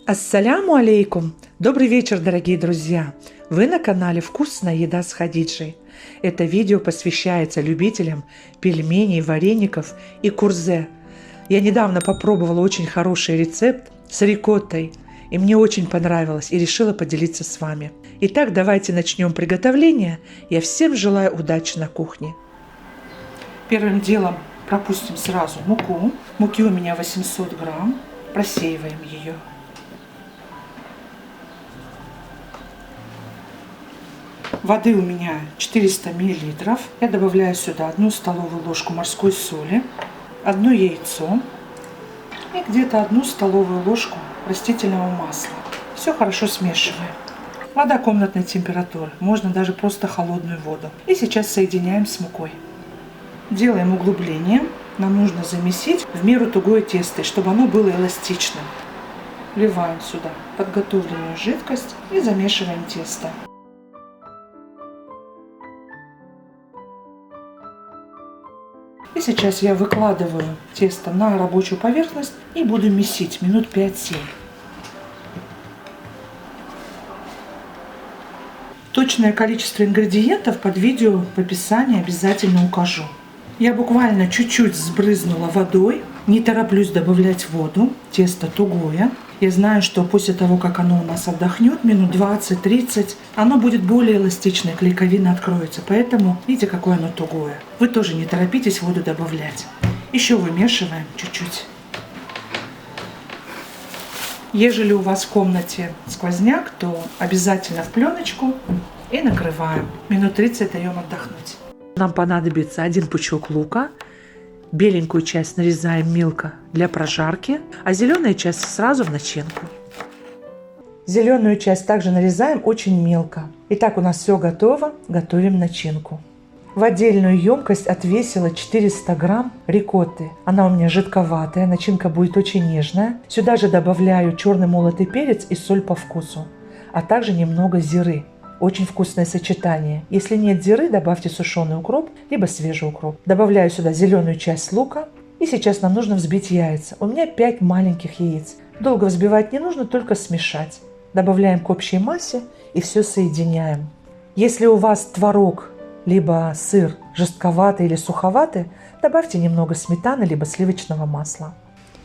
Ассаляму алейкум! Добрый вечер, дорогие друзья! Вы на канале «Вкусная еда с Хадиджей». Это видео посвящается любителям пельменей, вареников и курзе. Я недавно попробовала очень хороший рецепт с рикоттой, и мне очень понравилось, и решила поделиться с вами. Итак, давайте начнем приготовление. Я всем желаю удачи на кухне. Первым делом пропустим сразу муку. Муки у меня 800 грамм. Просеиваем ее. Воды у меня 400 мл. Я добавляю сюда 1 столовую ложку морской соли, 1 яйцо и где-то 1 столовую ложку растительного масла. Все хорошо смешиваем. Вода комнатной температуры, можно даже просто холодную воду. И сейчас соединяем с мукой. Делаем углубление. Нам нужно замесить в меру тугое тесто, чтобы оно было эластичным. Вливаем сюда подготовленную жидкость и замешиваем тесто. И сейчас я выкладываю тесто на рабочую поверхность и буду месить минут 5-7. Точное количество ингредиентов под видео в описании обязательно укажу. Я буквально чуть-чуть сбрызнула водой, не тороплюсь добавлять воду, тесто тугое. Я знаю, что после того, как оно у нас отдохнет, минут 20-30, оно будет более эластичное, клейковина откроется. Поэтому, видите, какое оно тугое. Вы тоже не торопитесь воду добавлять. Еще вымешиваем чуть-чуть. Ежели у вас в комнате сквозняк, то обязательно в пленочку и накрываем. Минут 30 даем отдохнуть. Нам понадобится 1 пучок лука. Беленькую часть нарезаем мелко для прожарки, а зеленую часть сразу в начинку. Зеленую часть также нарезаем очень мелко. Итак, у нас все готово. Готовим начинку. В отдельную емкость отвесила 400 грамм рикотты. Она у меня жидковатая, начинка будет очень нежная. Сюда же добавляю черный молотый перец и соль по вкусу, а также немного зиры. Очень вкусное сочетание. Если нет зиры, добавьте сушеный укроп, либо свежий укроп. Добавляю сюда зеленую часть лука. И сейчас нам нужно взбить яйца. У меня 5 маленьких яиц. Долго взбивать не нужно, только смешать. Добавляем к общей массе и все соединяем. Если у вас творог, либо сыр жестковатый или суховатый, добавьте немного сметаны, либо сливочного масла.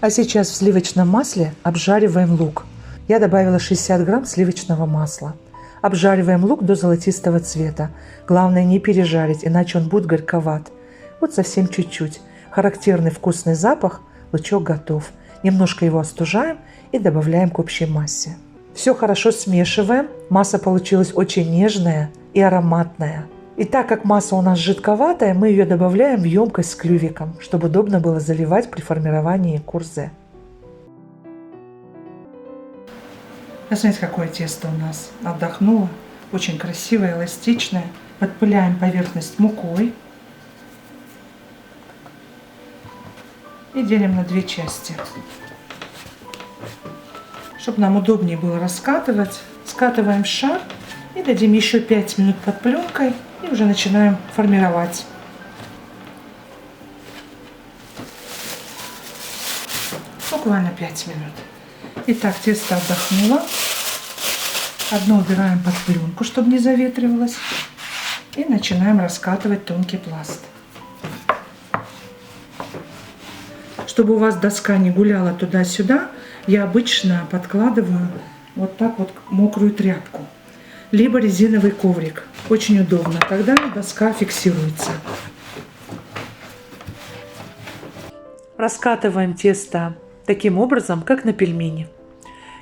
А сейчас в сливочном масле обжариваем лук. Я добавила 60 грамм сливочного масла. Обжариваем лук до золотистого цвета. Главное не пережарить, иначе он будет горьковат. Вот совсем чуть-чуть. Характерный вкусный запах. Лучок готов. Немножко его остужаем и добавляем к общей массе. Все хорошо смешиваем. Масса получилась очень нежная и ароматная. И так как масса у нас жидковатая, мы ее добавляем в емкость с клювиком, чтобы удобно было заливать при формировании курзе. Посмотрите, какое тесто у нас отдохнуло. Очень красивое, эластичное. Подпыляем поверхность мукой. И делим на 2 части. Чтобы нам удобнее было раскатывать, скатываем в шар и дадим еще 5 минут под пленкой. И уже начинаем формировать. Буквально 5 минут. Итак, тесто отдохнуло. Одно убираем под пленку, чтобы не заветривалось. И начинаем раскатывать тонкий пласт. Чтобы у вас доска не гуляла туда-сюда, я обычно подкладываю вот так вот мокрую тряпку. Либо резиновый коврик. Очень удобно. Тогда доска фиксируется. Раскатываем тесто таким образом, как на пельмени.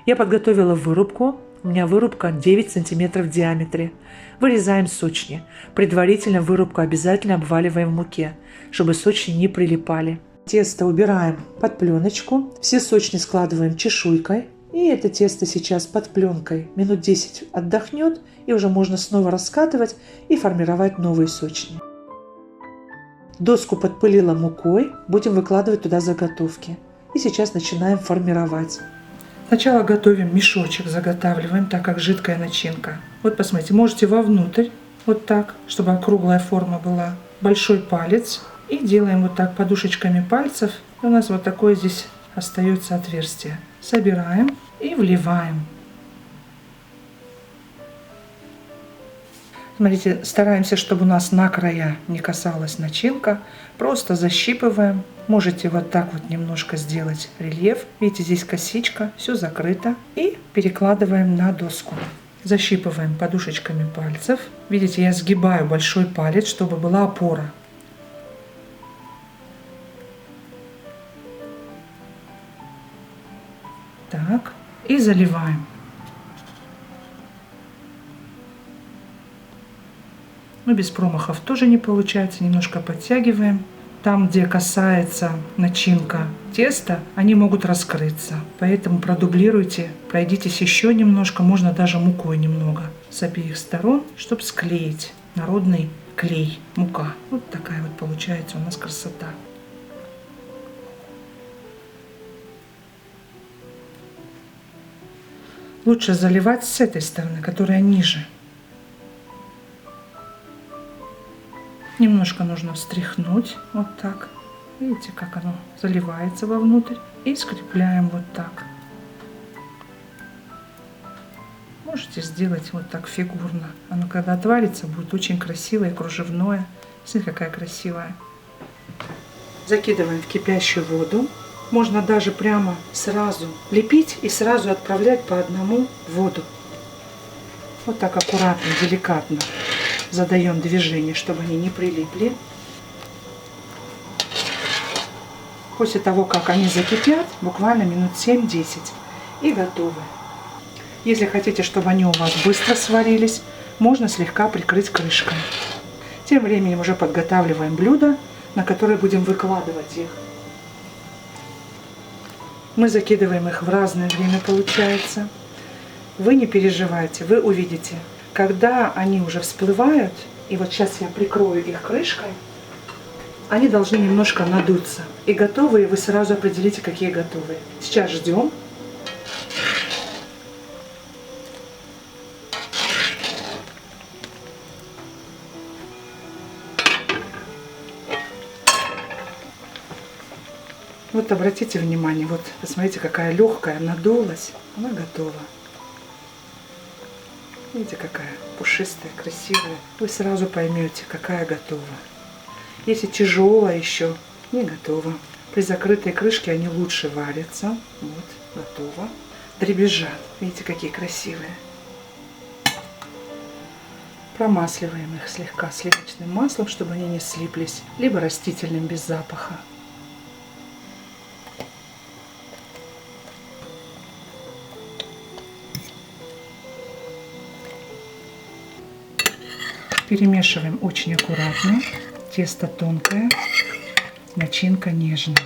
Я подготовила вырубку. У меня вырубка 9 см в диаметре. Вырезаем сочни. Предварительно вырубку обязательно обваливаем в муке, чтобы сочни не прилипали. Тесто убираем под пленочку. Все сочни складываем чешуйкой. И это тесто сейчас под пленкой минут 10 отдохнет, и уже можно снова раскатывать и формировать новые сочни. Доску подпылила мукой. Будем выкладывать туда заготовки. И сейчас начинаем формировать. Сначала готовим мешочек, заготавливаем, так как жидкая начинка. Вот посмотрите, можете вовнутрь, вот так, чтобы округлая форма была. Большой палец. И делаем вот так подушечками пальцев. И у нас вот такое здесь остается отверстие. Собираем и вливаем. Смотрите, стараемся, чтобы у нас на края не касалась начинка. Просто защипываем. Можете вот так вот немножко сделать рельеф. Видите, здесь косичка, все закрыто. И перекладываем на доску. Защипываем подушечками пальцев. Видите, я сгибаю большой палец, чтобы была опора. Так, и заливаем. Но без промахов тоже не получается. Немножко подтягиваем. Там, где касается начинка теста, они могут раскрыться. Поэтому продублируйте, пройдитесь еще немножко, можно даже мукой немного с обеих сторон, чтобы склеить народный клей, мука. Вот такая вот получается у нас красота. Лучше заливать с этой стороны, которая ниже. Немножко нужно встряхнуть, вот так. Видите, как оно заливается вовнутрь. И скрепляем вот так. Можете сделать вот так фигурно. Оно когда отварится, будет очень красивое, кружевное. Смотрите, какая красивая. Закидываем в кипящую воду. Можно даже прямо сразу лепить и сразу отправлять по одному в воду. Вот так аккуратно, деликатно задаем движение, чтобы они не прилипли. После того, как они закипят, буквально минут 7-10 и готовы. Если хотите, чтобы они у вас быстро сварились, можно слегка прикрыть крышкой. Тем временем уже подготавливаем блюдо, на которое будем выкладывать их. Мы закидываем их в разное время, получается. Вы не переживайте, вы увидите. Когда они уже всплывают, и вот сейчас я прикрою их крышкой, они должны немножко надуться. И готовые вы сразу определите, какие готовые. Сейчас ждем. Вот обратите внимание, вот посмотрите, какая легкая, надулась, она готова. Видите, какая пушистая, красивая. Вы сразу поймете, какая готова. Если тяжелая еще, не готова. При закрытой крышке они лучше варятся. Вот, готово. Дребезжат. Видите, какие красивые. Промасливаем их слегка сливочным маслом, чтобы они не слиплись, либо растительным без запаха. Перемешиваем очень аккуратно. Тесто тонкое, начинка нежная.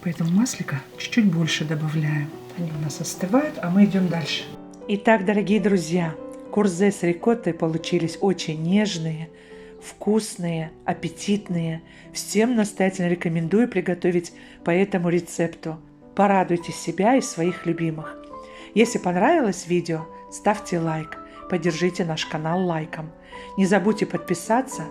Поэтому маслика чуть-чуть больше добавляем. Они у нас остывают, а мы идем дальше. Итак, дорогие друзья, курзе с рикоттой получились очень нежные, вкусные, аппетитные. Всем настоятельно рекомендую приготовить по этому рецепту. Порадуйте себя и своих любимых. Если понравилось видео, ставьте лайк. Поддержите наш канал лайком. Не забудьте подписаться,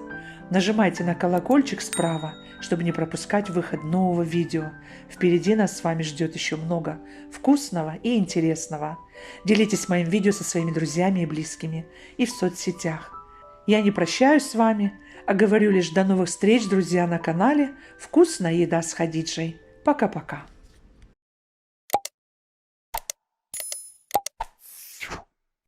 нажимайте на колокольчик справа, чтобы не пропускать выход нового видео. Впереди нас с вами ждет еще много вкусного и интересного. Делитесь моим видео со своими друзьями и близкими и в соцсетях. Я не прощаюсь с вами, а говорю лишь до новых встреч, друзья, на канале «Вкусная еда с Хадиджей». Пока-пока.